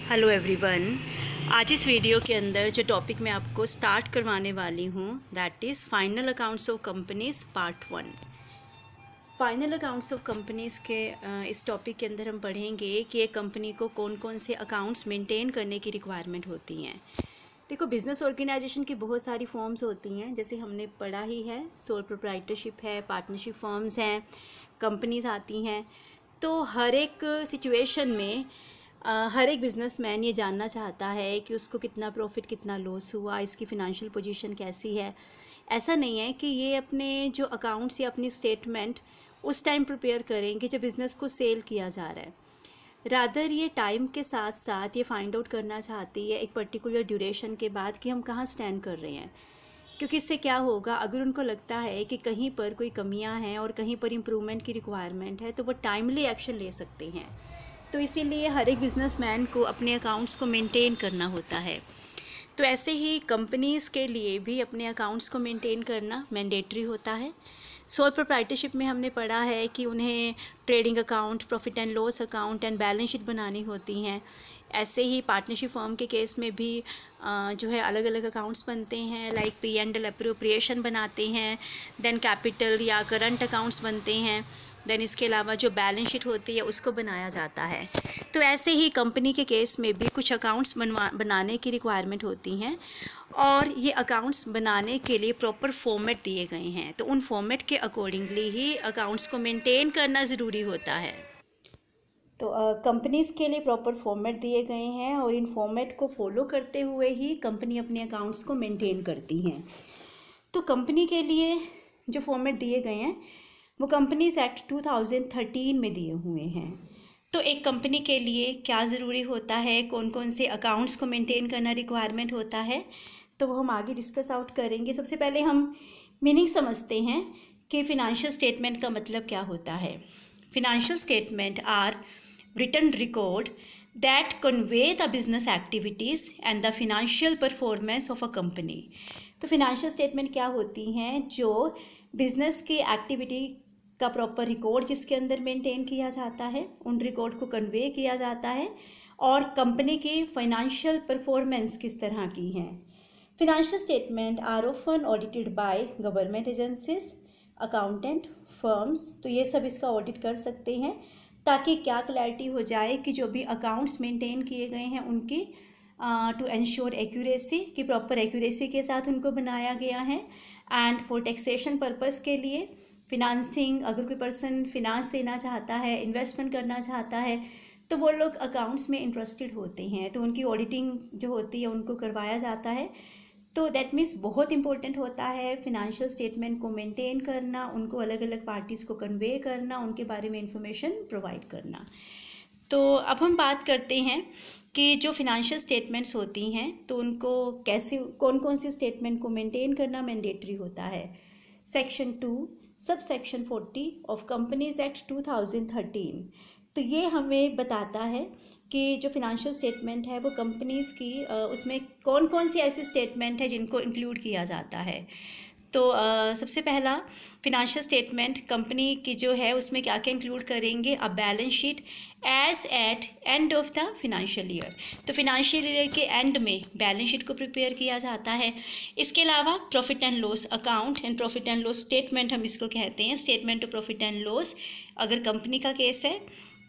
Hello everyone. आज इस video के अंदर जो टॉपिक मैं आपको स्टार्ट करवाने वाली हूँ that is final accounts of companies part 1। Final accounts of companies के इस टॉपिक के अंदर हम पढ़ेंगे कि एक कंपनी को कौन कौन से अकाउंट्स मेंटेन करने की रिक्वायरमेंट होती हैं। देखो, बिज़नेस ऑर्गेनाइजेशन की बहुत सारी फॉर्म्स होती हैं, जैसे हमने पढ़ा ही है, सोल प्रोप्राइटरशिप है, पार्टनरशिप फॉर्म्स हैं, कंपनीज आती हैं। तो हर एक सिचुएशन में हर एक बिजनेसमैन ये जानना चाहता है कि उसको कितना प्रॉफिट कितना लॉस हुआ, इसकी फ़िनांशियल पोजीशन कैसी है। ऐसा नहीं है कि ये अपने जो अकाउंट्स या अपनी स्टेटमेंट उस टाइम प्रिपेयर करेंगे जब बिज़नेस को सेल किया जा रहा है। रादर ये टाइम के साथ साथ ये फाइंड आउट करना चाहती है एक पर्टिकुलर ड्यूरेशन के बाद कि हम कहाँ स्टैंड कर रहे हैं। क्योंकि इससे क्या होगा, अगर उनको लगता है कि कहीं पर कोई कमियां हैं और कहीं पर इम्प्रूवमेंट की रिक्वायरमेंट है तो वो टाइमली एक्शन ले सकते हैं। तो इसीलिए हर एक बिजनेसमैन को अपने अकाउंट्स को मेंटेन करना होता है। तो ऐसे ही कंपनीज़ के लिए भी अपने अकाउंट्स को मेंटेन करना मैंडेटरी होता है। सोल प्रोप्राइटरशिप में हमने पढ़ा है कि उन्हें trading account, profit and loss account and balance sheet बनानी होती हैं। ऐसे ही पार्टनरशिप फर्म के केस में भी जो है अलग अलग अकाउंट्स बनते हैं, लाइक P&L अप्रोप्रिएशन बनाते हैं, देन कैपिटल या करंट अकाउंट्स बनते हैं, देन इसके अलावा जो बैलेंस शीट होती है उसको बनाया जाता है। तो ऐसे ही कंपनी के केस में भी कुछ अकाउंट्स बनाने की रिक्वायरमेंट होती हैं और ये अकाउंट्स बनाने के लिए प्रॉपर फॉर्मेट दिए गए हैं। तो उन फॉर्मेट के अकॉर्डिंगली ही अकाउंट्स को मेंटेन करना ज़रूरी होता है। तो कंपनीज़ के लिए प्रॉपर फॉर्मेट दिए गए हैं और इन फॉर्मेट को फॉलो करते हुए ही कंपनी अपने अकाउंट्स को मेंटेन करती हैं। तो कंपनी के लिए जो फॉर्मेट दिए गए हैं वो कंपनीज़ एक्ट 2013 में दिए हुए हैं। तो एक कंपनी के लिए क्या ज़रूरी होता है, कौन कौन से अकाउंट्स को मेंटेन करना रिक्वायरमेंट होता है, तो वो हम आगे डिस्कस आउट करेंगे। सबसे पहले हम मीनिंग समझते हैं कि फ़िनांशियल स्टेटमेंट का मतलब क्या होता है। Financial statement are written record that convey the business activities and the financial performance of a company। तो फिनेंशियल स्टेटमेंट क्या होती हैं, जो बिजनेस की एक्टिविटी का प्रॉपर रिकॉर्ड जिसके अंदर मेंटेन किया जाता है, उन रिकॉर्ड को कन्वे किया जाता है और कंपनी की फाइनेंशियल परफॉर्मेंस किस तरह की है। Financial statement are often audited by government agencies, accountant firms. तो ये सब इसका ऑडिट कर सकते हैं ताकि क्या क्लैरिटी हो जाए कि जो भी अकाउंट्स मेंटेन किए गए हैं उनकी टू एंश्योर एक्यूरेसी, कि प्रॉपर एक्यूरेसी के साथ उनको बनाया गया है। एंड फॉर टैक्सेशन पर्पस के लिए फिनांसिंग, अगर कोई पर्सन फिनांस देना चाहता है, इन्वेस्टमेंट करना चाहता है, तो वो लोग अकाउंट्स में इंटरेस्टेड होते हैं, तो उनकी ऑडिटिंग जो होती है उनको करवाया जाता है। तो दैट मीन्स बहुत इंपॉर्टेंट होता है फिनेंशियल स्टेटमेंट को मेंटेन करना, उनको अलग अलग पार्टीज़ को कन्वे करना, उनके बारे में इंफॉर्मेशन प्रोवाइड करना। तो अब हम बात करते हैं कि जो फिनेंशियल स्टेटमेंट्स होती हैं तो उनको कैसे, कौन कौन सी स्टेटमेंट को मेंटेन करना मैंडेटरी होता है। Section 2 sub section 40 of companies act 2013। तो ये हमें बताता है कि जो फिनेंशियल स्टेटमेंट है वो कंपनीज़ की उसमें कौन कौन सी ऐसी स्टेटमेंट है जिनको इंक्लूड किया जाता है। तो सबसे पहला फिनेंशियल स्टेटमेंट कंपनी की जो है उसमें क्या क्या इंक्लूड करेंगे, a balance sheet as at end of the financial year. तो फिनेंशियल ईयर के एंड में बैलेंस शीट को प्रिपेयर किया जाता है। इसके अलावा profit and loss account and profit and loss statement हम इसको कहते हैं, statement of profit and loss अगर कंपनी का केस है।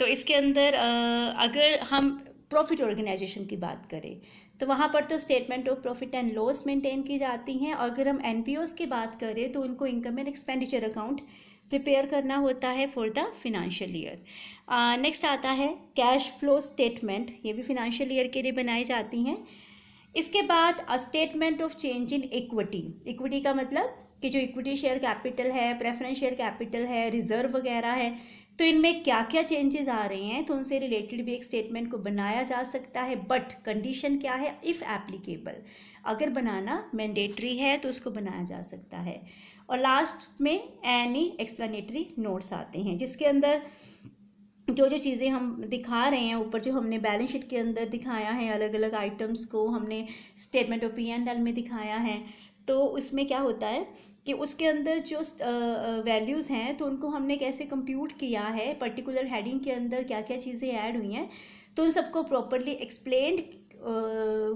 तो इसके अंदर अगर हम प्रॉफिट ऑर्गेनाइजेशन की बात करें तो वहाँ पर तो statement of profit and loss maintain की जाती हैं। अगर हम NPOs की बात करें तो उनको income and expenditure account prepare करना होता है for the financial year. Next आता है कैश फ्लो स्टेटमेंट, ये भी फिनेंशियल ईयर के लिए बनाई जाती हैं। इसके बाद a statement of change in equity. Equity का मतलब कि जो इक्विटी शेयर कैपिटल है, प्रेफरेंस शेयर कैपिटल है, रिजर्व वगैरह है, तो इनमें क्या क्या चेंजेस आ रहे हैं, तो उनसे रिलेटेड भी एक स्टेटमेंट को बनाया जा सकता है। बट कंडीशन क्या है, इफ़ एप्लीकेबल, अगर बनाना मैंडेटरी है तो उसको बनाया जा सकता है। और लास्ट में एनी एक्सप्लेनेटरी नोट्स आते हैं जिसके अंदर जो जो चीज़ें हम दिखा रहे हैं ऊपर, जो हमने बैलेंस शीट के अंदर दिखाया है, अलग अलग आइटम्स को हमने स्टेटमेंट ऑफ P&L में दिखाया है। तो उसमें क्या होता है कि उसके अंदर जो वैल्यूज़ हैं तो उनको हमने कैसे कंप्यूट किया है, पर्टिकुलर हेडिंग के अंदर क्या क्या चीज़ें ऐड हुई हैं, तो उन सबको प्रॉपरली एक्सप्लेन्ड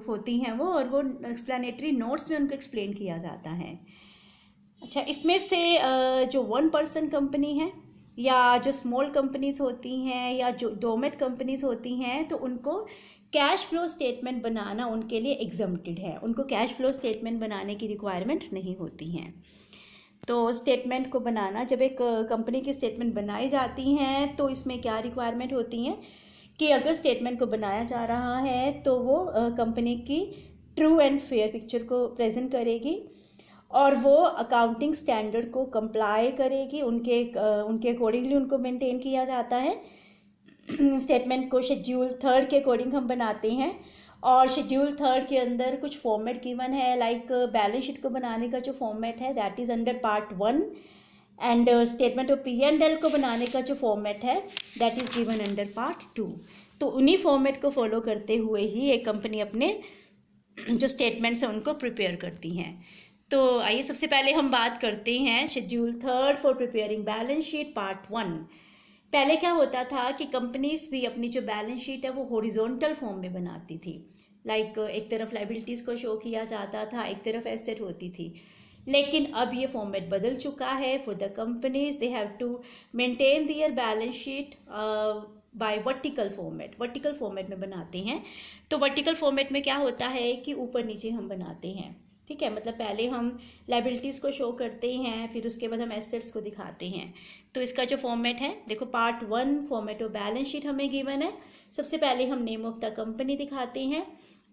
होती हैं वो, और वो एक्सप्लेनेटरी नोट्स में उनको एक्सप्लेन किया जाता है। अच्छा, इसमें से जो 1 पर्सन कंपनी है या जो स्मॉल कंपनीज होती हैं या जो डोमेट कंपनीज होती हैं, तो उनको कैश फ्लो स्टेटमेंट बनाना उनके लिए एग्जम्प्टेड है, उनको कैश फ्लो स्टेटमेंट बनाने की रिक्वायरमेंट नहीं होती हैं। तो स्टेटमेंट को बनाना, जब एक कंपनी की स्टेटमेंट बनाई जाती हैं तो इसमें क्या रिक्वायरमेंट होती हैं कि अगर स्टेटमेंट को बनाया जा रहा है तो वो कंपनी की ट्रू एंड फेयर पिक्चर को प्रेजेंट करेगी और वो अकाउंटिंग स्टैंडर्ड को कंप्लाई करेगी, उनके अकॉर्डिंगली उनको मेंटेन किया जाता है। स्टेटमेंट को शेड्यूल 3 के अकॉर्डिंग हम बनाते हैं और शेड्यूल 3 के अंदर कुछ फॉर्मेट गिवन है, लाइक बैलेंस शीट को बनाने का जो फॉर्मेट है that is under part 1 and statement of P&L को बनाने का जो फॉर्मेट है that is given under part 2। तो उन्हीं फॉर्मेट को फॉलो करते हुए ही एक कंपनी अपने जो स्टेटमेंट्स हैं उनको प्रिपेयर करती हैं। तो आइए सबसे पहले हम बात करते हैं schedule 3 for preparing balance sheet part 1। पहले क्या होता था कि कंपनीज भी अपनी जो बैलेंस शीट है वो हॉरिजॉन्टल फॉर्म में बनाती थी, लाइक एक तरफ लाइबिलिटीज़ को शो किया जाता था, एक तरफ एसेट होती थी। लेकिन अब ये फॉर्मेट बदल चुका है। For the companies they have to maintain their balance sheet by vertical format में बनाते हैं। तो वर्टिकल फॉर्मेट में क्या होता है कि ऊपर नीचे हम बनाते हैं, ठीक है, मतलब पहले हम लाइबिलिटीज़ को शो करते हैं, फिर उसके बाद हम एसेट्स को दिखाते हैं। तो इसका जो फॉर्मेट है, देखो part 1 format of balance sheet हमें गिवन है। सबसे पहले हम नेम ऑफ द कंपनी दिखाते हैं,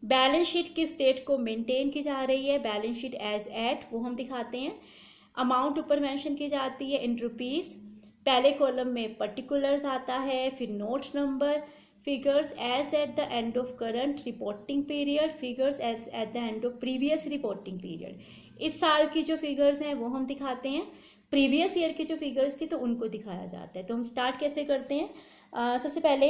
बैलेंस शीट की स्टेट को मेंटेन की जा रही है, बैलेंस शीट एज एट वो हम दिखाते हैं। अमाउंट ऊपर मेंशन की जाती है इन रुपीज़, पहले कॉलम में पर्टिकुलर्स आता है, फिर note number, figures as at the end of current reporting period, figures as at the end of previous reporting period। इस साल की जो फिगर्स हैं वो हम दिखाते हैं, प्रीवियस ईयर की जो फिगर्स थी तो उनको दिखाया जाता है। तो हम स्टार्ट कैसे करते हैं, सबसे पहले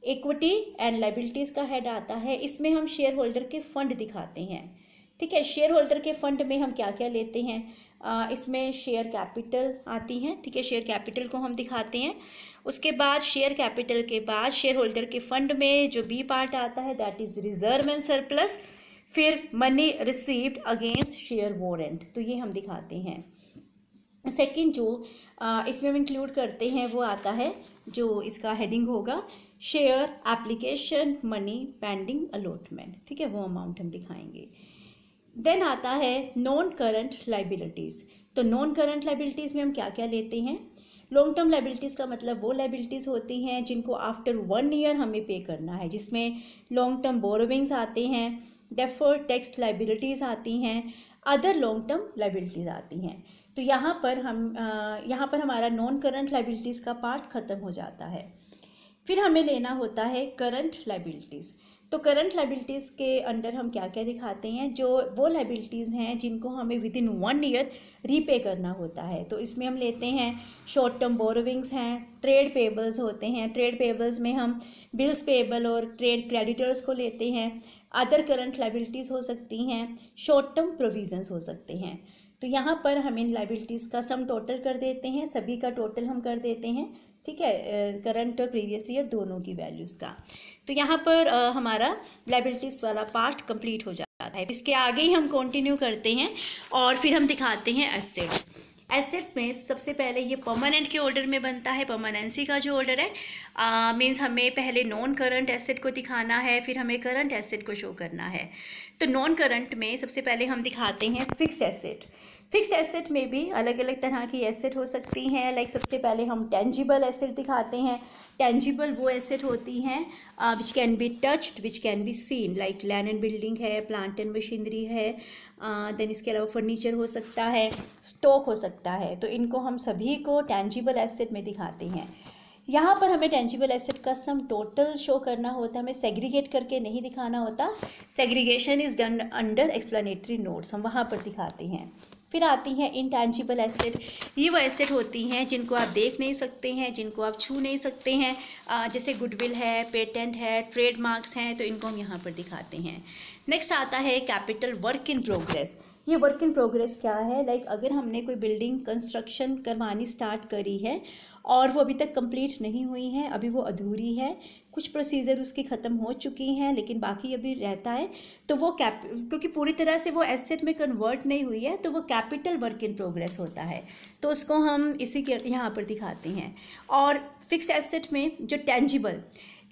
इक्विटी एंड लाइबिलिटीज़ का हेड आता है, इसमें हम शेयर होल्डर के फंड दिखाते हैं, ठीक है। शेयर होल्डर के फंड में हम क्या क्या लेते हैं, इसमें शेयर कैपिटल आती है, ठीक है, शेयर कैपिटल को हम दिखाते हैं। उसके बाद शेयर कैपिटल के बाद शेयर होल्डर के फंड में जो बी पार्ट आता है that is reserve and surplus, फिर money received against share warrant, तो ये हम दिखाते हैं। सेकंड जो इसमें हम इंक्लूड करते हैं वो आता है, जो इसका हेडिंग होगा share application money pending allotment, ठीक है, वो अमाउंट हम दिखाएंगे। देन आता है नॉन करंट लाइबिलिटीज़। तो नॉन करंट लाइबिलिटीज़ में हम क्या क्या लेते हैं, लॉन्ग टर्म लाइबिलिटीज़ का मतलब वो लाइबिलिटीज़ होती हैं जिनको आफ्टर 1 ईयर हमें पे करना है, जिसमें लॉन्ग टर्म बोरोविंग्स आते हैं, डेफर्ड टैक्स लाइबिलिटीज़ आती हैं, अदर लॉन्ग टर्म लाइबिलिटीज़ आती हैं। तो यहाँ पर हमारा नॉन करंट लाइबिलिटीज़ का पार्ट ख़त्म हो जाता है। फिर हमें लेना होता है करंट लाइबिलिटीज़। तो करंट लाइबिलिटीज़ के अंडर हम क्या क्या दिखाते हैं, जो वो लाइबिलिटीज़ हैं जिनको हमें विद इन 1 ईयर रीपे करना होता है। तो इसमें हम लेते हैं शॉर्ट टर्म बोरोविंग्स हैं, ट्रेड पेबल्स होते हैं, ट्रेड पेबल्स में हम बिल्स पेबल और ट्रेड क्रेडिटर्स को लेते हैं, अदर करंट लाइबिलिटीज़ हो सकती हैं, शॉर्ट टर्म प्रोविजंस हो सकते हैं। तो यहाँ पर हम इन लाइबिलिटीज़ का सम टोटल कर देते हैं, सभी का टोटल हम कर देते हैं, ठीक है, करंट और प्रीवियस ईयर दोनों की वैल्यूज़ का। तो यहाँ पर हमारा लाइबिलिटीज़ वाला पार्ट कंप्लीट हो जाता है। इसके आगे ही हम कंटिन्यू करते हैं और फिर हम दिखाते हैं एसेट्स। एसेट्स में सबसे पहले ये परमानेंट के ऑर्डर में बनता है, परमानेंसी का जो ऑर्डर है मीन्स हमें पहले नॉन करंट एसेट को दिखाना है, फिर हमें करंट एसेट को शो करना है। तो नॉन करंट में सबसे पहले हम दिखाते हैं फिक्स्ड एसेट। फिक्स्ड एसेट में भी अलग अलग तरह की एसेट हो सकती हैं, लाइक सबसे पहले हम टेंजिबल एसेट दिखाते हैं। टेंजिबल वो एसेट होती हैं which can be touched, which can be seen, like land and building है, प्लांट एंड मशीनरी है, देन इसके अलावा फर्नीचर हो सकता है, स्टॉक हो सकता है। तो इनको हम सभी को टेंजिबल एसेट में दिखाते हैं। यहाँ पर हमें टेंजिबल एसेट का सम टोटल शो करना होता है, हमें सेग्रीगेट करके नहीं दिखाना होता, segregation is done under explanatory notes, हम वहाँ पर दिखाते हैं। फिर आती हैं इंटेंजिबल एसेट। ये वो एसेट होती हैं जिनको आप देख नहीं सकते हैं, जिनको आप छू नहीं सकते हैं, जैसे गुडविल है, पेटेंट है, ट्रेडमार्क्स हैं, तो इनको हम यहाँ पर दिखाते हैं। नेक्स्ट आता है कैपिटल वर्क इन प्रोग्रेस। ये वर्क इन प्रोग्रेस क्या है, लाइक अगर हमने कोई बिल्डिंग कंस्ट्रक्शन करवानी स्टार्ट करी है और वो अभी तक कंप्लीट नहीं हुई है, अभी वो अधूरी है, कुछ प्रोसीजर उसकी ख़त्म हो चुकी हैं लेकिन बाकी अभी रहता है, तो वो क्योंकि पूरी तरह से वो एसेट में कन्वर्ट नहीं हुई है तो वो कैपिटल वर्क इन प्रोग्रेस होता है। तो उसको हम इसी के यहाँ पर दिखाते हैं। और फिक्स एसेट में जो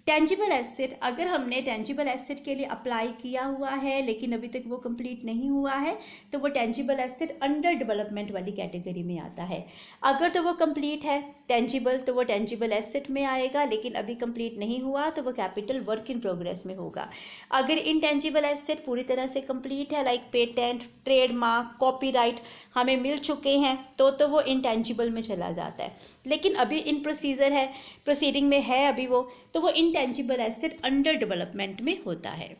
टेंजिबल एसेट, अगर हमने टेंजिबल एसेट के लिए अप्लाई किया हुआ है लेकिन अभी तक वो कंप्लीट नहीं हुआ है तो वो टेंजिबल एसेट अंडर डेवलपमेंट वाली कैटेगरी में आता है। अगर तो वो कंप्लीट है टेंजिबल तो वो टेंजिबल एसेट में आएगा, लेकिन अभी कंप्लीट नहीं हुआ तो वो कैपिटल वर्क इन प्रोग्रेस में होगा। अगर इनटेंजिबल एसेट पूरी तरह से कंप्लीट है, लाइक पेटेंट, ट्रेडमार्क, कॉपीराइट हमें मिल चुके हैं तो वो इनटेंजिबल में चला जाता है। लेकिन अभी इन प्रोसीडिंग में है अभी वो, तो वो इनटेंजिबल एसेट अंडर डेवलपमेंट में होता है।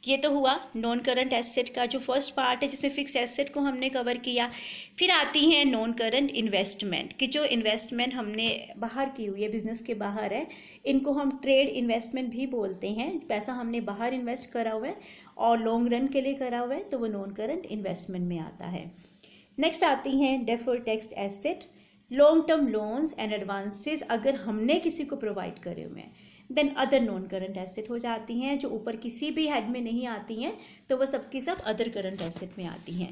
ये तो हुआ नॉन करंट एसेट का जो फर्स्ट पार्ट है, जिसमें फिक्स एसेट को हमने कवर किया। फिर आती हैं नॉन करंट इन्वेस्टमेंट, कि जो इन्वेस्टमेंट हमने बाहर की हुई है, बिजनेस के बाहर है, इनको हम ट्रेड इन्वेस्टमेंट भी बोलते हैं। पैसा हमने बाहर इन्वेस्ट करा हुआ है और लॉन्ग रन के लिए करा हुआ है तो वो नॉन करंट इन्वेस्टमेंट में आता है। नेक्स्ट आती हैं deferred tax asset, long term loans and advances अगर हमने किसी को प्रोवाइड करे हुए हैं। Then other non current asset हो जाती हैं, जो ऊपर किसी भी हेड में नहीं आती हैं, तो वह सबकी सब अदर करंट एसेट में आती हैं।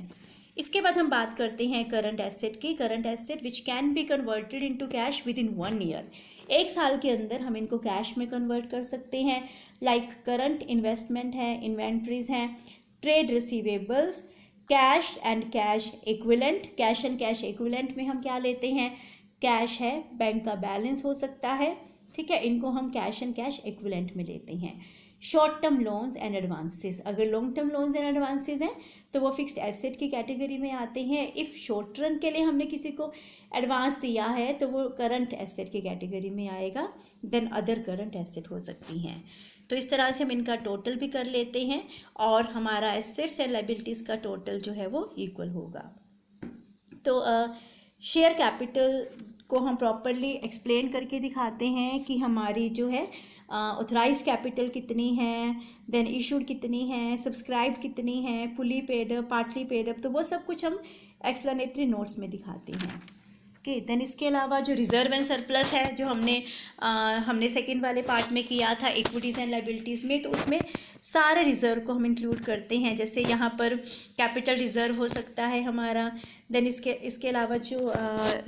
इसके बाद हम बात करते हैं करंट एसेट की। Current asset which can be converted into cash with in 1 year, 1 साल के अंदर हम इनको कैश में कन्वर्ट कर सकते हैं। लाइक करंट इन्वेस्टमेंट है, इन्वेंट्रीज हैं, trade receivables, cash and cash equivalent. Cash and cash equivalent में हम क्या लेते हैं, कैश है, बैंक का बैलेंस हो सकता है, ठीक है, इनको हम कैश एंड कैश इक्विवेलेंट में लेते हैं। Short term loans and advances, अगर long term loans and advances हैं तो वो फिक्स्ड एसेट की कैटेगरी में आते हैं। इफ़ शॉर्ट रन के लिए हमने किसी को एडवांस दिया है तो वो करंट एसेट की कैटेगरी में आएगा। देन अदर करंट एसेट हो सकती हैं। तो इस तरह से हम इनका टोटल भी कर लेते हैं और हमारा एसेट्स एंड लायबिलिटीज़ का टोटल जो है वो इक्वल होगा। तो शेयर कैपिटल को हम प्रॉपरली एक्सप्लेन करके दिखाते हैं कि हमारी जो है ऑथराइज कैपिटल कितनी है, देन इशूड कितनी है, सब्सक्राइब्ड कितनी है, fully paid up, partly paid up, तो वो सब कुछ हम एक्सप्लेनेटरी नोट्स में दिखाते हैं। ओके, देन इसके अलावा जो रिजर्व एंड सरप्लस है, जो हमने सेकंड वाले पार्ट में किया था इक्विटीज़ एंड लायबिलिटीज़ में, तो उसमें सारे रिज़र्व को हम इंक्लूड करते हैं। जैसे यहाँ पर कैपिटल रिज़र्व हो सकता है हमारा, देन इसके अलावा जो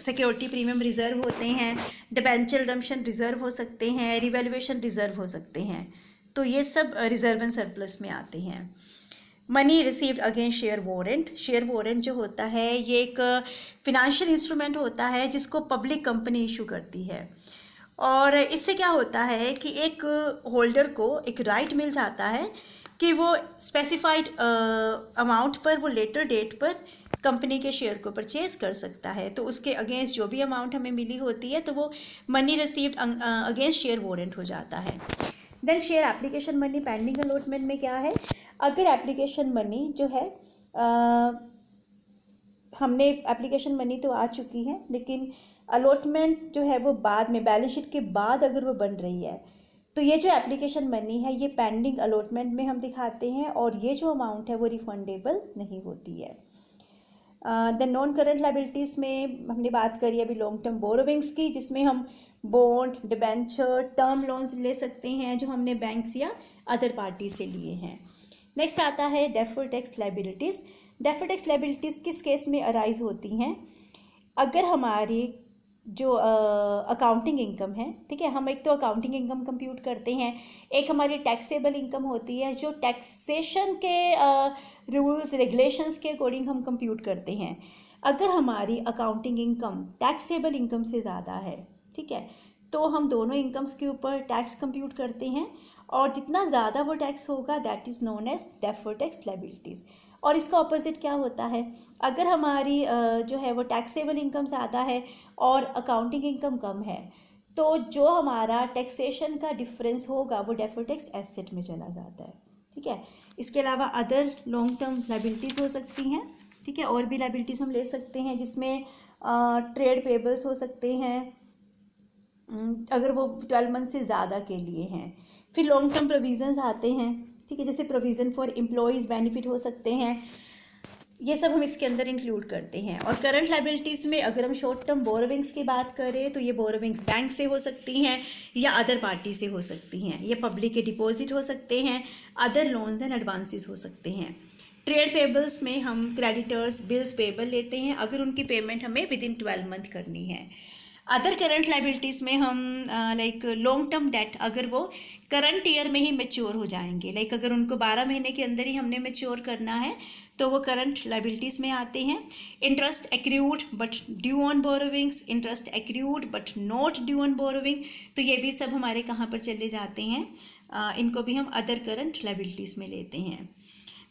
सिक्योरिटी प्रीमियम रिज़र्व होते हैं, डिबेंचर रिडम्पशन रिज़र्व हो सकते हैं, रिवैल्यूएशन रिज़र्व हो सकते हैं, तो ये सब रिज़र्व एंड सरप्लस में आते हैं। Money received against share warrant, share warrant जो होता है ये एक फिनेंशियल इंस्ट्रूमेंट होता है जिसको पब्लिक कंपनी इशू करती है। और इससे क्या होता है कि एक होल्डर को एक राइट मिल जाता है कि वो स्पेसिफाइड अमाउंट पर, वो लेटर डेट पर कंपनी के शेयर को परचेज कर सकता है। तो उसके अगेंस्ट जो भी अमाउंट हमें मिली होती है तो वो money received against share warrant हो जाता है। Then share application money pending allotment में क्या है, अगर एप्लीकेशन मनी जो है हमने एप्लीकेशन मनी तो आ चुकी है लेकिन अलॉटमेंट जो है वो बाद में, बैलेंस शीट के बाद अगर वो बन रही है, तो ये जो एप्लीकेशन मनी है ये पेंडिंग अलॉटमेंट में हम दिखाते हैं और ये जो अमाउंट है वो रिफंडेबल नहीं होती है। देन नॉन करंट लायबिलिटीज़ में हमने बात करी अभी लॉन्ग टर्म बोरोविंग्स की, जिसमें हम बॉन्ड, डिबेंचर, टर्म लोन्स ले सकते हैं जो हमने बैंक्स या अदर पार्टी से लिए हैं। नेक्स्ट आता है deferred tax liabilities. Deferred tax liabilities किस केस में अराइज होती हैं, अगर हमारी जो अकाउंटिंग इनकम है, ठीक है, हम एक तो अकाउंटिंग इनकम कंप्यूट करते हैं, एक हमारी टैक्सेबल इनकम होती है जो टैक्सेशन के रूल्स रेगुलेशंस के अकॉर्डिंग हम कंप्यूट करते हैं। अगर हमारी अकाउंटिंग इनकम टैक्सेबल इनकम से ज़्यादा है, ठीक है, तो हम दोनों इनकम्स के ऊपर टैक्स कंप्यूट करते हैं और जितना ज़्यादा वो टैक्स होगा that is known as deferred tax liabilities. और इसका ऑपोजिट क्या होता है, अगर हमारी जो है वो टैक्सेबल इनकम ज़्यादा है और अकाउंटिंग इनकम कम है, तो जो हमारा टैक्सेशन का डिफरेंस होगा वो डेफर्ड टैक्स एसेट में चला जाता है, ठीक है। इसके अलावा अदर लॉन्ग टर्म लायबिलिटीज़ हो सकती हैं, ठीक है, और भी लायबिलिटीज़ हम ले सकते हैं जिसमें ट्रेड पेबल्स हो सकते हैं अगर वो 12 मंथ से ज़्यादा के लिए हैं। फिर लॉन्ग टर्म प्रोविजंस आते हैं, ठीक है, जैसे प्रोविज़न फॉर एम्प्लॉयज़ बेनिफिट हो सकते हैं, ये सब हम इसके अंदर इंक्लूड करते हैं। और करंट लाइबिलिटीज़ में अगर हम शॉर्ट टर्म बोरोविंग्स की बात करें तो ये बोरोविंग्स बैंक से हो सकती हैं या अदर पार्टी से हो सकती हैं, ये पब्लिक के डिपॉजिट हो सकते हैं, अदर लोन्स एंड एडवांसेस हो सकते हैं। ट्रेड पेबल्स में हम क्रेडिटर्स बिल्स पेबल लेते हैं अगर उनकी पेमेंट हमें विद इन 12 मंथ करनी है। अदर करंट लाइबिलिटीज़ में हम लाइक लॉन्ग टर्म डेट अगर वो करंट ईयर में ही मैच्योर हो जाएंगे, लाइक अगर उनको 12 महीने के अंदर ही हमने मैच्योर करना है तो वो करंट लाइबिलिटीज़ में आते हैं। Interest accrued but due on borrowings, interest accrued but not due on borrowing, तो ये भी सब हमारे कहाँ पर चले जाते हैं, इनको भी हम अदर करंट लाइबिलिटीज़ में लेते हैं।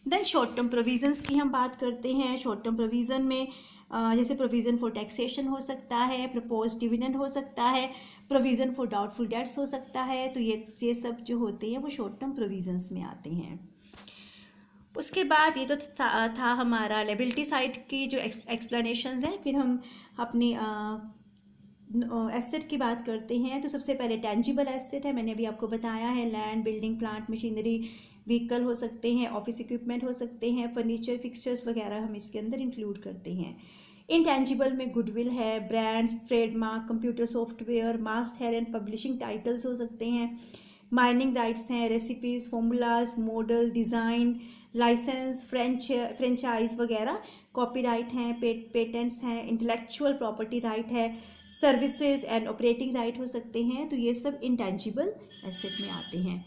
देन शॉर्ट टर्म प्रोविजंस की हम बात करते हैं। शॉर्ट टर्म प्रोविज़न में जैसे प्रोविज़न फॉर टैक्सेशन हो सकता है, प्रपोज डिविडेंड हो सकता है, प्रोविज़न फॉर डाउटफुल डेट्स हो सकता है, तो ये सब जो होते हैं वो शॉर्ट टर्म प्रोविजंस में आते हैं। उसके बाद ये तो था हमारा लायबिलिटी साइड की जो एक्सप्लेनेशंस हैं। फिर हम अपनी एसेट की बात करते हैं। तो सबसे पहले टेंजिबल एसेट है, मैंने अभी आपको बताया है, land, building, plant, machinery, vehicle हो सकते हैं, ऑफिस इक्विपमेंट हो सकते हैं, फर्नीचर, फिक्सचर्स वगैरह हम इसके अंदर इंक्लूड करते हैं। इंटेंजिबल में गुडविल है, brands, trademark, computer software, masthead and publishing titles हो सकते हैं, माइनिंग राइट्स हैं, recipes, formulas, model, design, licence, franchise वगैरह, कॉपीराइट हैं, पेटेंट्स हैं, इंटेलेक्चुअल प्रॉपर्टी राइट है, सर्विसेज एंड ऑपरेटिंग राइट हो सकते हैं, तो ये सब इंटेंजिबल एसेट में आते हैं।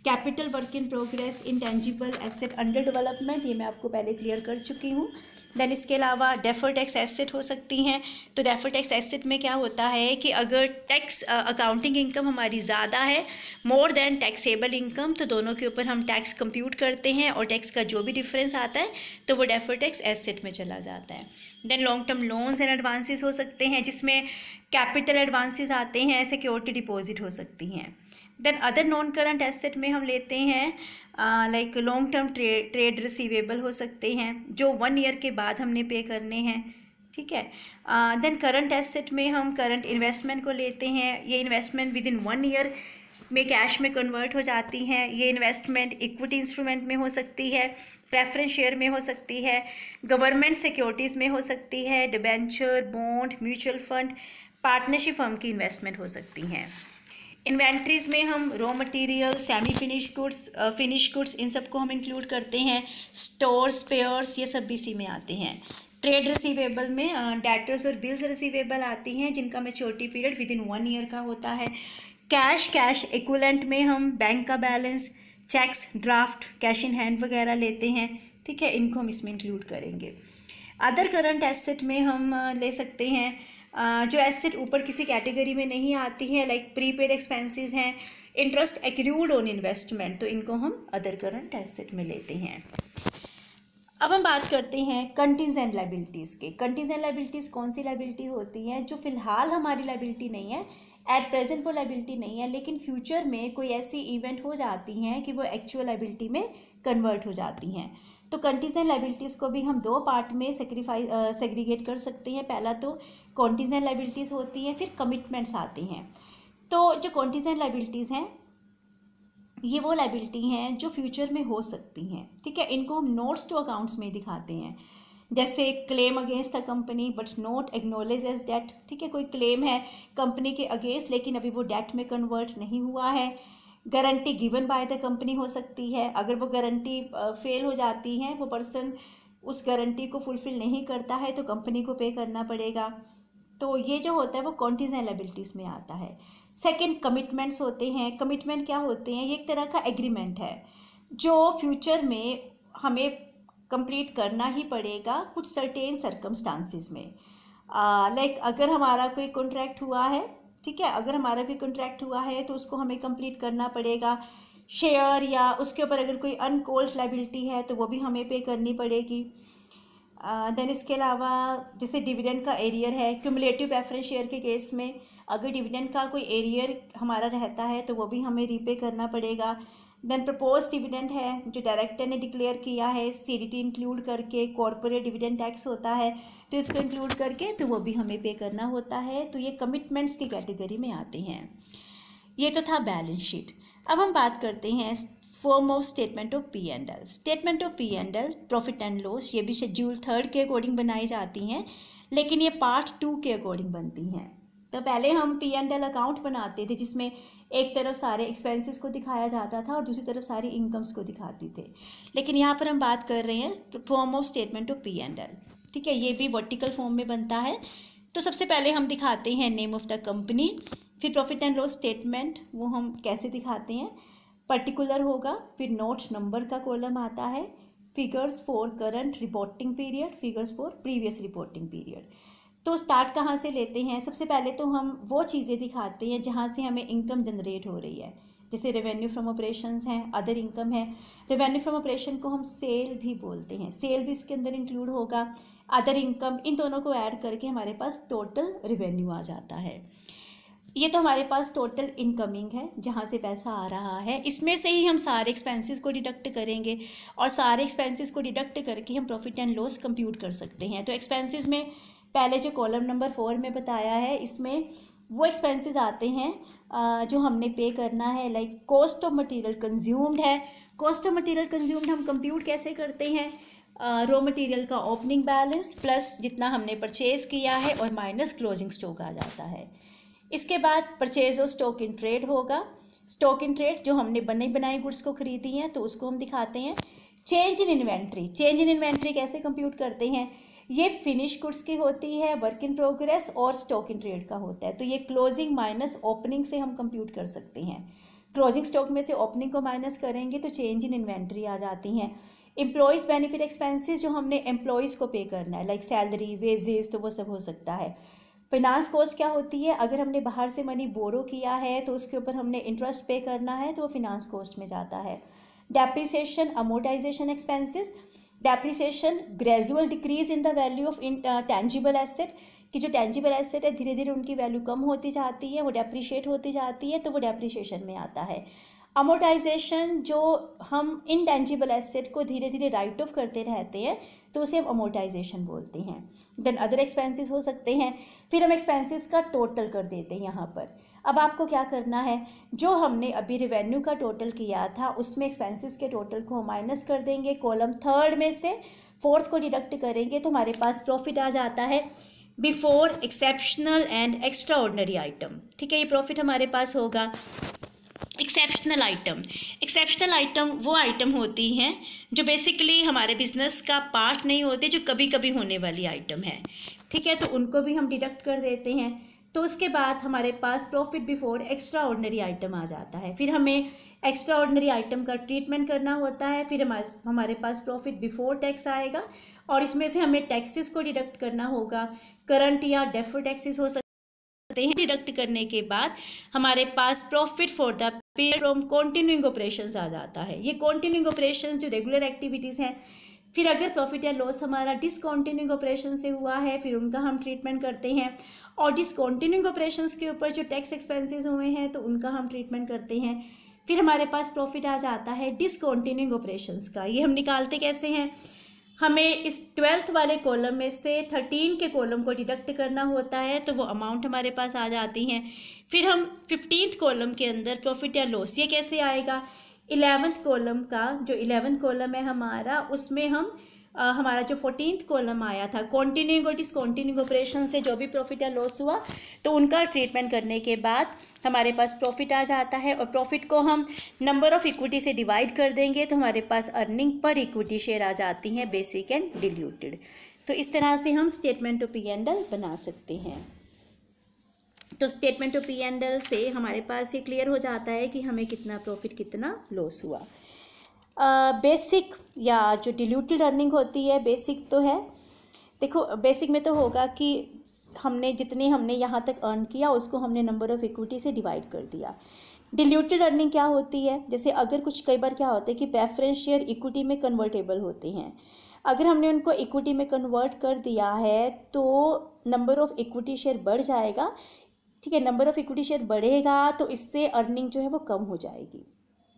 Capital work in progress, intangible asset under development, ये मैं आपको पहले क्लियर कर चुकी हूँ। देन इसके अलावा डेफर्ड टैक्स एसेट हो सकती हैं। तो डेफर्ड टैक्स एसेट में क्या होता है कि अगर टैक्स अकाउंटिंग इनकम हमारी ज़्यादा है मोर देन टैक्सेबल इनकम, तो दोनों के ऊपर हम टैक्स कंप्यूट करते हैं और टैक्स का जो भी डिफरेंस आता है तो वो डेफर्ड टैक्स एसेट में चला जाता है। Then long term loans and advances हो सकते हैं, जिसमें कैपिटल एडवांसेस आते हैं, सिक्योरिटी डिपॉजिट हो सकती हैं। Then other non current asset में हम लेते हैं like long term trade receivable हो सकते हैं जो 1 ईयर के बाद हमने पे करने हैं, ठीक है। देन करंट एसेट में हम करंट इन्वेस्टमेंट को लेते हैं, ये इन्वेस्टमेंट विद इन 1 ईयर में कैश में कन्वर्ट हो जाती हैं। ये इन्वेस्टमेंट इक्विटी इंस्ट्रूमेंट में हो सकती है, प्रेफरेंस शेयर में हो सकती है, गवर्नमेंट सिक्योरिटीज़ में हो सकती है, debenture, bond, mutual fund, partnership firm की इन्वेस्टमेंट हो सकती हैं। इन्वेंट्रीज़ में हम raw material, semi finish goods in सबको हम इंक्लूड करते हैं। स्टोर, स्पेयर्स, ये सब भी इसी में आते हैं। ट्रेड रिसीवेबल में डेटर्स और बिल्स रिसीवेबल आती हैं जिनका maturity period within 1 year का होता है। कैश इक्विवेलेंट में हम बैंक का balance, cheques, draft, cash in hand वगैरह लेते हैं, ठीक है, इनको हम इसमें इंक्लूड करेंगे। अदर करंट एसेट में हम ले सकते हैं जो एसेट ऊपर किसी कैटेगरी में नहीं आती है, लाइक प्रीपेड एक्सपेंसेस हैं, इंटरेस्ट एक्रूड ऑन इन्वेस्टमेंट, तो इनको हम अदर करंट एसेट में लेते हैं। अब हम बात करते हैं कंटीजेंट लायबिलिटीज़ के। कंटीजेंट लायबिलिटीज़ कौन सी लायबिलिटी होती हैं जो फ़िलहाल हमारी लायबिलिटी नहीं है, एट प्रेजेंट वो लायबिलिटी नहीं है, लेकिन फ्यूचर में कोई ऐसी इवेंट हो जाती हैं कि वो एक्चुअल लायबिलिटी में कन्वर्ट हो जाती हैं। तो कंटीजेंट लायबिलिटीज़ को भी हम 2 पार्ट में सेग्रीगेट कर सकते हैं। पहला तो कॉन्टीजेंट लायबिलिटीज़ होती हैं, फिर कमिटमेंट्स आते हैं। तो जो कॉन्टीजेंट लायबिलिटीज़ हैं ये वो लायबिलिटी हैं जो फ्यूचर में हो सकती हैं, ठीक है। इनको हम नोट्स टू अकाउंट्स में दिखाते हैं, जैसे claim against the company but not acknowledge as debt, ठीक है। कोई क्लेम है कंपनी के अगेंस्ट लेकिन अभी वो डेट में कन्वर्ट नहीं हुआ है। Guarantee given by the company हो सकती है, अगर वो गारंटी फेल हो जाती है, वो पर्सन उस गारंटी को फुलफ़िल नहीं करता है तो कंपनी को पे करना पड़ेगा। तो ये जो होता है वो कॉन्टीजेंट लायबिलिटीज़ में आता है। सेकंड कमिटमेंट्स होते हैं। कमिटमेंट क्या होते हैं? ये एक तरह का एग्रीमेंट है जो फ्यूचर में हमें कंप्लीट करना ही पड़ेगा कुछ सर्टेन सर्कमस्टांसिस में। लाइक अगर हमारा कोई कॉन्ट्रैक्ट हुआ है, ठीक है, अगर हमारा कोई कॉन्ट्रैक्ट हुआ है तो उसको हमें कंप्लीट करना पड़ेगा। शेयर या उसके ऊपर अगर कोई अनकॉल्ड लायबिलिटी है तो वो भी हमें पे करनी पड़ेगी। देन इसके अलावा जैसे डिविडेंड का एरियर है, क्यूमुलेटिव प्रेफरेंस शेयर के केस में अगर डिविडेंड का कोई एरियर हमारा रहता है तो वो भी हमें रीपे करना पड़ेगा। देन प्रपोज डिविडेंड है जो डायरेक्टर ने डिक्लेयर किया है, सीडीटी इंक्लूड करके, कॉर्पोरेट डिविडेंड टैक्स होता है तो इसको इंक्लूड करके तो वो भी हमें पे करना होता है। तो ये कमिटमेंट्स की कैटेगरी में आते हैं। ये तो था बैलेंस शीट। अब हम बात करते हैं form of statement of P and L. Statement of P and L, profit and loss, ये भी शेड्यूल 3 के अकॉर्डिंग बनाई जाती हैं, लेकिन ये पार्ट 2 के अकॉर्डिंग बनती हैं। तो पहले हम पी एंड एल अकाउंट बनाते थे जिसमें एक तरफ सारे एक्सपेंसेस को दिखाया जाता था और दूसरी तरफ सारी इनकम्स को दिखाती थे, लेकिन यहाँ पर हम बात कर रहे हैं form of statement of P and L. ठीक है, ये भी वर्टिकल फॉर्म में बनता है। तो सबसे पहले हम दिखाते हैं नेम ऑफ द कंपनी, फिर प्रॉफिट एंड लॉस स्टेटमेंट वो हम कैसे दिखाते हैं, पर्टिकुलर होगा, फिर नोट नंबर का कॉलम आता है, figures for current reporting period, figures for previous reporting period. तो स्टार्ट कहाँ से लेते हैं? सबसे पहले तो हम वो चीज़ें दिखाते हैं जहाँ से हमें इनकम जनरेट हो रही है, जैसे रेवेन्यू फ्रॉम ऑपरेशंस हैं, अदर इनकम है। रेवेन्यू फ्रॉम ऑपरेशन को हम सेल भी बोलते हैं, सेल भी इसके अंदर इंक्लूड होगा, अदर इनकम, इन दोनों को ऐड करके हमारे पास टोटल रेवेन्यू आ जाता है। ये तो हमारे पास टोटल इनकमिंग है जहाँ से पैसा आ रहा है, इसमें से ही हम सारे एक्सपेंसेस को डिडक्ट करेंगे और सारे एक्सपेंसेस को डिडक्ट करके हम प्रॉफिट एंड लॉस कंप्यूट कर सकते हैं। तो एक्सपेंसेस में पहले जो कॉलम नंबर 4 में बताया है, इसमें वो एक्सपेंसेस आते हैं जो हमने पे करना है, like cost of material consumed है। कॉस्ट ऑफ मटेरियल कंज्यूम्ड हम कंप्यूट कैसे करते हैं? रॉ मटेरियल का ओपनिंग बैलेंस प्लस जितना हमने परचेज किया है और माइनस क्लोजिंग स्टॉक आ जाता है। इसके बाद purchase of stock in trade होगा। स्टॉक इन ट्रेड जो हमने बनी बनाई गुड्स को खरीदी हैं तो उसको हम दिखाते हैं। Change in inventory, change in inventory कैसे कंप्यूट करते हैं? ये फिनिश गुड्स की होती है, वर्क इन प्रोग्रेस और स्टॉक इन ट्रेड का होता है। तो ये क्लोजिंग माइनस ओपनिंग से हम कंप्यूट कर सकते हैं। क्लोजिंग स्टॉक में से ओपनिंग को माइनस करेंगे तो चेंज इन इन्वेंट्री आ जाती हैं। एम्प्लॉयज़ बेनिफिट एक्सपेंसेस जो हमने एम्प्लॉयज़ को पे करना है, लाइक सैलरी, वेजेस, तो वो सब हो सकता है। फाइनेंस कॉस्ट क्या होती है? अगर हमने बाहर से मनी बोरो किया है तो उसके ऊपर हमने इंटरेस्ट पे करना है तो वो फाइनेंस कॉस्ट में जाता है। Depreciation, amortisation expenses, depreciation gradual decrease in the value of tangible asset, कि जो टेंजिबल एसेट है धीरे धीरे उनकी वैल्यू कम होती जाती है, वो डेप्रिशिएट होती जाती है, तो वो डेप्रिसिएशन में आता है। अमोर्टाइजेशन जो हम इनटेंजिबल एसेट को धीरे धीरे राइट ऑफ करते रहते हैं तो उसे हम अमोर्टाइजेशन बोलते हैं। देन अदर एक्सपेंसेस हो सकते हैं। फिर हम एक्सपेंसेस का टोटल कर देते हैं यहाँ पर। अब आपको क्या करना है, जो हमने अभी रेवेन्यू का टोटल किया था उसमें एक्सपेंसेस के टोटल को माइनस कर देंगे, कॉलम 3 में से 4th को डिडक्ट करेंगे तो हमारे पास प्रॉफिट आ जाता है before exceptional and extra ordinary item. ठीक है, ये प्रॉफिट हमारे पास होगा। एक्सेप्शनल आइटम, एक्सेप्शनल आइटम वो आइटम होती हैं जो बेसिकली हमारे बिजनेस का पार्ट नहीं होते, जो कभी कभी होने वाली आइटम है। ठीक है, तो उनको भी हम डिडक्ट कर देते हैं। तो उसके बाद हमारे पास profit before extraordinary item आ जाता है। फिर हमें एक्स्ट्रा ऑर्डिनरी आइटम का ट्रीटमेंट करना होता है। फिर हमारे पास प्रॉफिट बिफोर टैक्स आएगा और इसमें से हमें टैक्सेस को डिडक्ट करना होगा। करंट या डेफर्ड टैक्सेस हो सकते हैं। डिडक्ट करने के बाद हमारे पास profit for the period from continuing operations आ जाता है। ये कॉन्टिन्यूइंग ऑपरेशंस जो रेगुलर एक्टिविटीज़ हैं। फिर अगर प्रॉफिट या लॉस हमारा डिसकॉन्टिन्यूइंग ऑपरेशन से हुआ है फिर उनका हम ट्रीटमेंट करते हैं, और डिसकॉन्टिन्यूइंग ऑपरेशंस के ऊपर जो टैक्स एक्सपेंसेस हुए हैं तो उनका हम ट्रीटमेंट करते हैं। फिर हमारे पास प्रॉफिट आ जाता है डिसकॉन्टिन्यूइंग ऑपरेशंस का। ये हम निकालते कैसे हैं, हमें इस 12th वाले कॉलम में से 13 के कॉलम को डिडक्ट करना होता है तो वो अमाउंट हमारे पास आ जाती हैं। फिर हम 15th कॉलम के अंदर प्रॉफिट या लॉस, ये कैसे आएगा, 11th कॉलम का जो 11th कॉलम है हमारा, उसमें हम हमारा जो 14th कॉलम आया था कॉन्टिन्यूइंग और डिसकॉन्टिन्यूइंग ऑपरेशन से जो भी प्रॉफिट या लॉस हुआ तो उनका ट्रीटमेंट करने के बाद हमारे पास प्रॉफिट आ जाता है। और प्रॉफिट को हम नंबर ऑफ इक्विटी से डिवाइड कर देंगे तो हमारे पास अर्निंग पर इक्विटी शेयर आ जाती हैं, बेसिक एंड डिल्यूटेड। तो इस तरह से हम स्टेटमेंट ऑफ P&L बना सकते हैं। तो स्टेटमेंट ऑफ P&L से हमारे पास ये क्लियर हो जाता है कि हमें कितना प्रॉफिट कितना लॉस हुआ। बेसिक या जो डिल्यूटेड अर्निंग होती है, बेसिक तो है, देखो बेसिक में तो होगा कि हमने यहाँ तक अर्न किया उसको हमने नंबर ऑफ इक्विटी से डिवाइड कर दिया। डिल्यूटेड अर्निंग क्या होती है, जैसे अगर कुछ कई बार क्या होता है कि प्रेफरेंस शेयर इक्विटी में कन्वर्टेबल होते हैं, अगर हमने उनको इक्विटी में कन्वर्ट कर दिया है तो नंबर ऑफ इक्विटी शेयर बढ़ जाएगा। ठीक है, नंबर ऑफ इक्विटी शेयर बढ़ेगा तो इससे अर्निंग जो है वो कम हो जाएगी।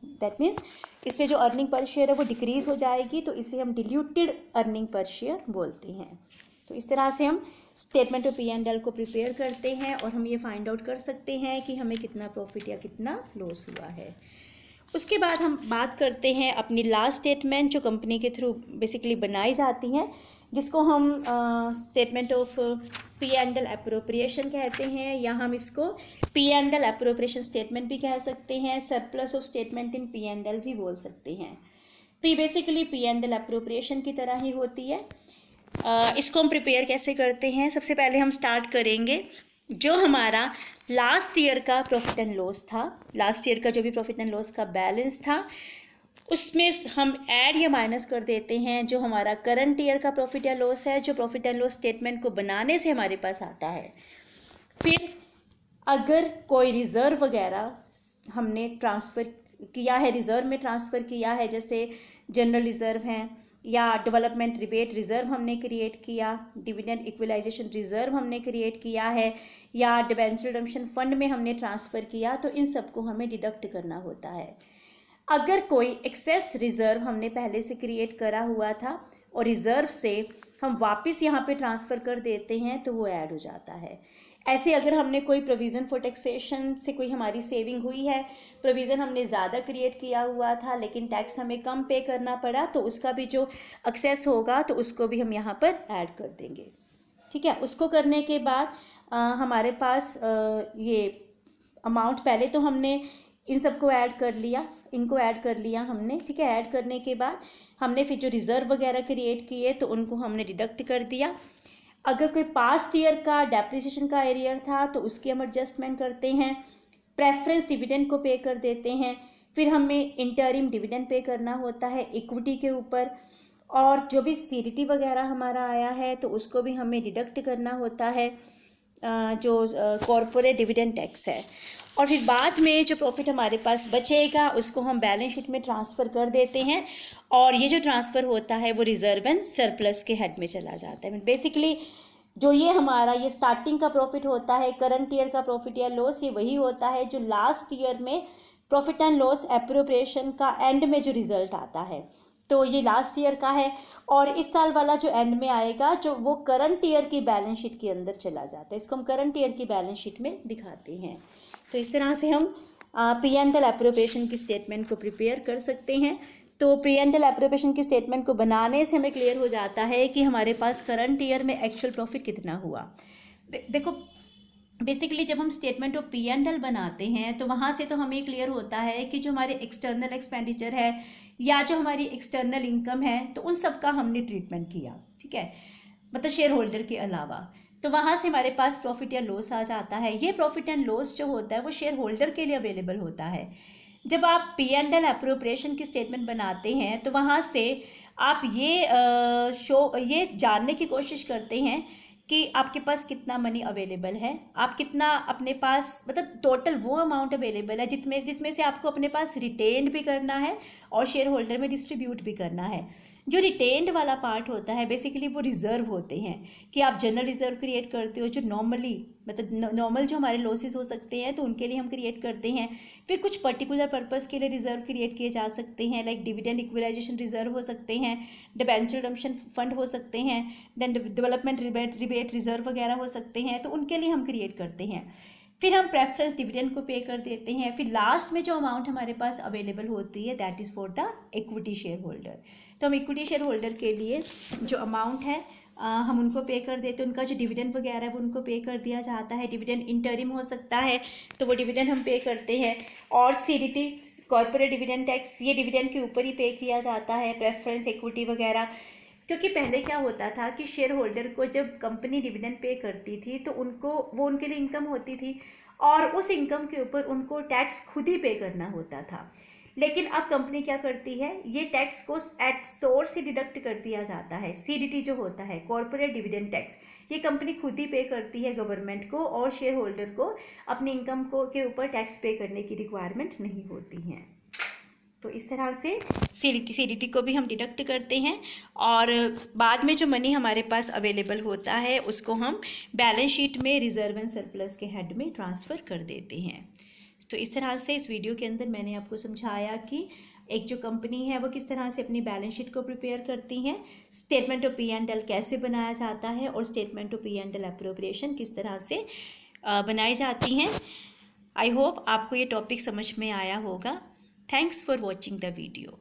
दैट मीन्स इससे जो अर्निंग पर शेयर है वो डिक्रीज हो जाएगी, तो इसे हम डिल्यूटेड अर्निंग पर शेयर बोलते हैं। तो इस तरह से हम स्टेटमेंट ऑफ P&L को प्रिपेयर करते हैं और हम ये फाइंड आउट कर सकते हैं कि हमें कितना प्रॉफिट या कितना लॉस हुआ है। उसके बाद हम बात करते हैं अपनी लास्ट स्टेटमेंट जो कंपनी के थ्रू बेसिकली बनाई जाती हैं, जिसको हम statement of P and L appropriation कहते हैं, या हम इसको P and L appropriation statement भी कह सकते हैं, surplus of statement in P and L भी बोल सकते हैं। तो ये basically P and L appropriation की तरह ही होती है। इसको हम प्रिपेयर कैसे करते हैं, सबसे पहले हम स्टार्ट करेंगे जो हमारा लास्ट ईयर का प्रॉफिट एंड लॉस था, लास्ट ईयर का जो भी प्रॉफिट एंड लॉस का बैलेंस था उसमें हम ऐड या माइनस कर देते हैं जो हमारा करंट ईयर का प्रॉफिट या लॉस है, जो प्रॉफिट एंड लॉस स्टेटमेंट को बनाने से हमारे पास आता है। फिर अगर कोई रिज़र्व वगैरह हमने ट्रांसफ़र किया है, रिज़र्व में ट्रांसफ़र किया है, जैसे जनरल रिज़र्व हैं या डेवलपमेंट रिबेट रिज़र्व हमने क्रिएट किया, डिविडेंड इक्वलाइजेशन रिज़र्व हमने क्रिएट किया है, या डिबेंचर रिडम्पशन फंड में हमने ट्रांसफ़र किया, तो इन सबको हमें डिडक्ट करना होता है। अगर कोई एक्सेस रिज़र्व हमने पहले से क्रिएट करा हुआ था और रिज़र्व से हम वापस यहाँ पे ट्रांसफ़र कर देते हैं तो वो ऐड हो जाता है। ऐसे अगर हमने कोई प्रोविज़न फॉर टैक्सेशन से कोई हमारी सेविंग हुई है, प्रोविज़न हमने ज़्यादा क्रिएट किया हुआ था लेकिन टैक्स हमें कम पे करना पड़ा, तो उसका भी जो एक्सेस होगा तो उसको भी हम यहाँ पर ऐड कर देंगे। ठीक है, उसको करने के बाद हमारे पास ये अमाउंट, पहले तो हमने इन सबको ऐड कर लिया, इनको ऐड कर लिया हमने। ठीक है, ऐड करने के बाद हमने फिर जो रिज़र्व वगैरह क्रिएट किए तो उनको हमने डिडक्ट कर दिया। अगर कोई पास्ट ईयर का डेप्रिसिएशन का एरियर था तो उसकी हम एडजस्टमेंट करते हैं, प्रेफरेंस डिविडेंड को पे कर देते हैं, फिर हमें इंटरिम डिविडेंड पे करना होता है इक्विटी के ऊपर, और जो भी सीडीटी वगैरह हमारा आया है तो उसको भी हमें डिडक्ट करना होता है, जो कॉरपोरेट डिविडेंड टैक्स है। और फिर बाद में जो प्रॉफिट हमारे पास बचेगा उसको हम बैलेंस शीट में ट्रांसफ़र कर देते हैं, और ये जो ट्रांसफ़र होता है वो रिजर्व एंड सरप्लस के हेड में चला जाता है। बेसिकली जो ये हमारा ये स्टार्टिंग का प्रॉफिट होता है, करंट ईयर का प्रॉफिट या लॉस, ये वही होता है जो लास्ट ईयर में प्रॉफिट एंड लॉस एप्रोप्रिएशन का एंड में जो रिज़ल्ट आता है, तो ये लास्ट ईयर का है। और इस साल वाला जो एंड में आएगा जो वो करंट ईयर की बैलेंस शीट के अंदर चला जाता है, इसको हम करंट ईयर की बैलेंस शीट में दिखाते हैं। तो इस तरह से हम पी एंड एल एप्रोप्रिएशन की स्टेटमेंट को प्रिपेयर कर सकते हैं। तो पी एंड एल एप्रोप्रिएशन की स्टेटमेंट को बनाने से हमें क्लियर हो जाता है कि हमारे पास करंट ईयर में एक्चुअल प्रॉफिट कितना हुआ। देखो बेसिकली जब हम statement of P and L बनाते हैं तो वहाँ से तो हमें क्लियर होता है कि जो हमारे एक्सटर्नल एक्सपेंडिचर है या जो हमारी एक्सटर्नल इनकम है तो उन सब का हमने ट्रीटमेंट किया। ठीक है, मतलब शेयर होल्डर के अलावा, तो वहाँ से हमारे पास प्रॉफिट या लॉस आ जाता है। ये प्रॉफिट एंड लॉस जो होता है वो शेयर होल्डर के लिए अवेलेबल होता है। जब आप पी एंड एल एप्रोप्रिएशन की स्टेटमेंट बनाते हैं तो वहाँ से आप ये जानने की कोशिश करते हैं कि आपके पास कितना मनी अवेलेबल है, आप कितना अपने पास, मतलब टोटल वो अमाउंट अवेलेबल है जिसमें से आपको अपने पास रिटेन्ड भी करना है और शेयर होल्डर में डिस्ट्रीब्यूट भी करना है। जो रिटेन्ड वाला पार्ट होता है बेसिकली वो रिज़र्व होते हैं कि आप जनरल रिज़र्व क्रिएट करते हो, जो नॉर्मल जो हमारे लॉसेस हो सकते हैं तो उनके लिए हम क्रिएट करते हैं। फिर कुछ पर्टिकुलर पर्पस के लिए रिज़र्व क्रिएट किए जा सकते हैं, लाइक डिविडेंड इक्वलाइजेशन रिज़र्व हो सकते हैं, डिबेंचर रिडम्पशन फंड हो सकते हैं, देन डेवलपमेंट रिबेट रिज़र्व वगैरह हो सकते हैं, तो उनके लिए हम क्रिएट करते हैं। फिर हम प्रेफरेंस डिविडेंड को पे कर देते हैं। फिर लास्ट में जो अमाउंट हमारे पास अवेलेबल होती है that is for the equity share holder. तो हम इक्विटी शेयर होल्डर के लिए जो अमाउंट है हम उनको पे कर देते हैं, उनका जो डिविडेंड वगैरह है वो उनको पे कर दिया जाता है। डिविडेंड इंटरिम हो सकता है तो वो डिविडेंड हम पे करते हैं। और सीडीटी कॉर्पोरेट डिविडेंड टैक्स, ये डिविडेंड के ऊपर ही पे किया जाता है, प्रेफरेंस इक्विटी वगैरह। क्योंकि पहले क्या होता था कि शेयर होल्डर को जब कंपनी डिविडेंड पे करती थी तो वो उनके लिए इनकम होती थी और उस इनकम के ऊपर उनको टैक्स खुद ही पे करना होता था। लेकिन अब कंपनी क्या करती है, ये टैक्स को एट सोर्स ही डिडक्ट कर दिया जाता है। सीडीटी जो होता है कॉर्पोरेट डिविडेंड टैक्स, ये कंपनी खुद ही पे करती है गवर्नमेंट को, और शेयर होल्डर को अपनी इनकम के ऊपर टैक्स पे करने की रिक्वायरमेंट नहीं होती है। तो इस तरह से सीडीटी को भी हम डिडक्ट करते हैं, और बाद में जो मनी हमारे पास अवेलेबल होता है उसको हम बैलेंस शीट में रिजर्व एंड सरप्लस के हेड में ट्रांसफ़र कर देते हैं। तो इस तरह से इस वीडियो के अंदर मैंने आपको समझाया कि एक जो कंपनी है वो किस तरह से अपनी बैलेंस शीट को प्रिपेयर करती हैं, statement of P and L कैसे बनाया जाता है, और statement of P and L appropriation किस तरह से बनाई जाती हैं। आई होप आपको ये टॉपिक समझ में आया होगा। Thanks for watching the video.